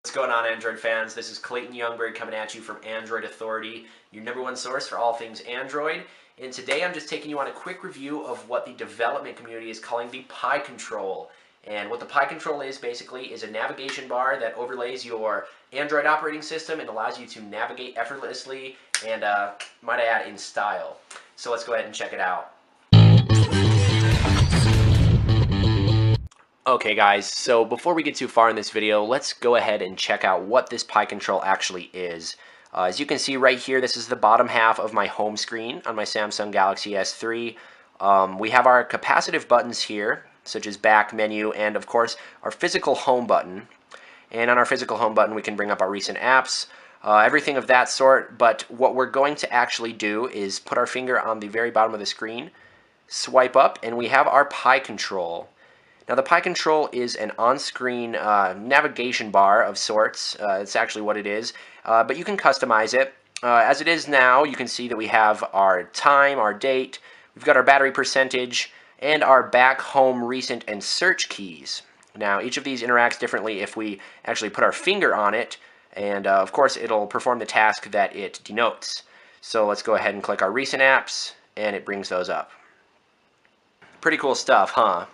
What's going on, Android fans? This is Clayton Youngberg coming at you from Android Authority, your #1 source for all things Android. And today I'm just taking you on a quick review of what the development community is calling the Pi Control. And what the Pi Control is basically is a navigation bar that overlays your Android operating system and allows you to navigate effortlessly and, might I add, in style. So let's go ahead and check it out. Okay guys, so before we get too far in this video, let's go ahead and check out what this Pi Control actually is. As you can see right here, this is the bottom half of my home screen on my Samsung Galaxy S3. We have our capacitive buttons here, such as back, menu, and of course our physical home button. And on our physical home button we can bring up our recent apps, everything of that sort. But what we're going to actually do is put our finger on the very bottom of the screen, swipe up, and we have our Pi Control. Now the Pi Control is an on-screen navigation bar of sorts. It's actually what it is, but you can customize it. As it is now, you can see that we have our time, our date, we've got our battery percentage, and our back, home, recent, and search keys. Now each of these interacts differently if we actually put our finger on it, and of course it'll perform the task that it denotes. So let's go ahead and click our recent apps, and it brings those up. Pretty cool stuff, huh?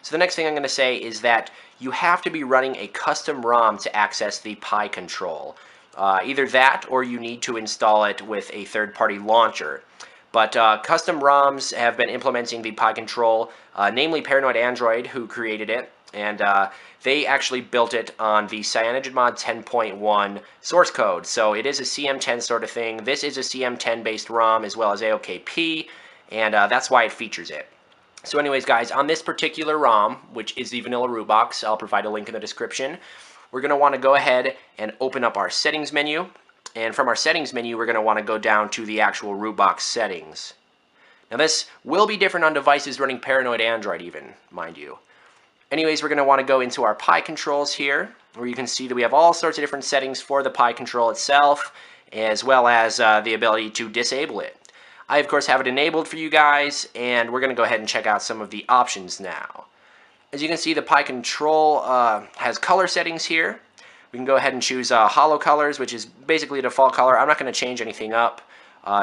So the next thing I'm going to say is that you have to be running a custom ROM to access the Pi Control. Either that or you need to install it with a third-party launcher. But custom ROMs have been implementing the Pi Control, namely Paranoid Android, who created it, and they actually built it on the CyanogenMod 10.1 source code. So it is a CM10 sort of thing. This is a CM10 based ROM as well as AOKP, and that's why it features it. So anyways guys, on this particular ROM, which is the vanilla root box, I'll provide a link in the description, we're going to want to go ahead and open up our settings menu. And from our settings menu, we're going to want to go down to the actual root box settings. Now this will be different on devices running Paranoid Android even, mind you. Anyways, we're going to want to go into our Pi controls here, where you can see that we have all sorts of different settings for the Pi Control itself, as well as the ability to disable it. I, of course, have it enabled for you guys, and we're going to go ahead and check out some of the options now. As you can see, the Pi Control has color settings here. We can go ahead and choose holo colors, which is basically a default color. I'm not going to change anything up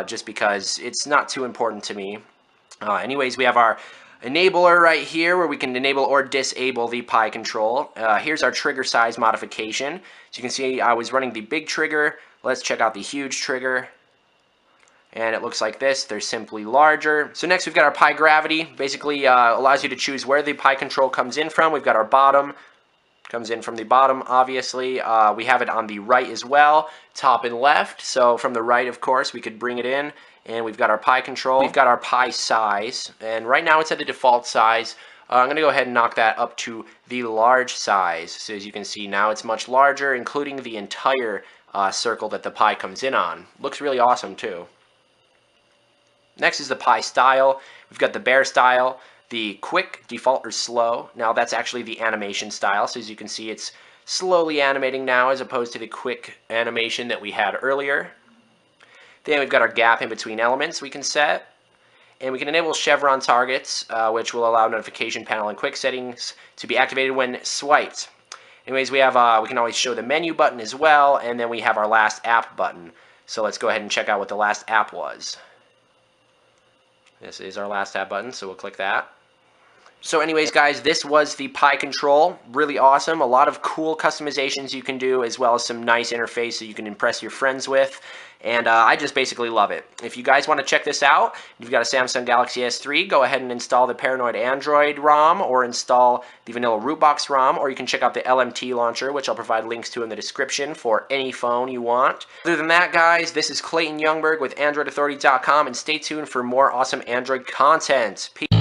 just because it's not too important to me. Anyways, we have our enabler right here where we can enable or disable the Pi Control. Here's our trigger size modification. As you can see, I was running the big trigger. Let's check out the huge trigger. And it looks like this. They're simply larger. So next we've got our Pi Gravity. Basically allows you to choose where the Pi Control comes in from. We've got our bottom. Comes in from the bottom, obviously. We have it on the right as well, top and left. So from the right, of course, we could bring it in. And we've got our Pi Control. We've got our Pi size. And right now it's at the default size. I'm going to go ahead and knock that up to the large size. So as you can see, now it's much larger, including the entire circle that the Pi comes in on. Looks really awesome, too. Next is the Pi style. We've got the bear style, the quick, default, or slow. Now that's actually the animation style. So as you can see, it's slowly animating now as opposed to the quick animation that we had earlier. Then we've got our gap in between elements we can set. And we can enable chevron targets, which will allow notification panel and quick settings to be activated when swiped. Anyways, we have we can always show the menu button as well, and then we have our last app button. So let's go ahead and check out what the last app was. This is our last app button, so we'll click that. So anyways, guys, this was the Pi Control. Really awesome. A lot of cool customizations you can do, as well as some nice interface that you can impress your friends with. And I just basically love it. If you guys want to check this out, if you've got a Samsung Galaxy S3, go ahead and install the Paranoid Android ROM or install the vanilla root box ROM, or you can check out the LMT launcher, which I'll provide links to in the description for any phone you want. Other than that, guys, this is Clayton Youngberg with AndroidAuthority.com, and stay tuned for more awesome Android content. Peace.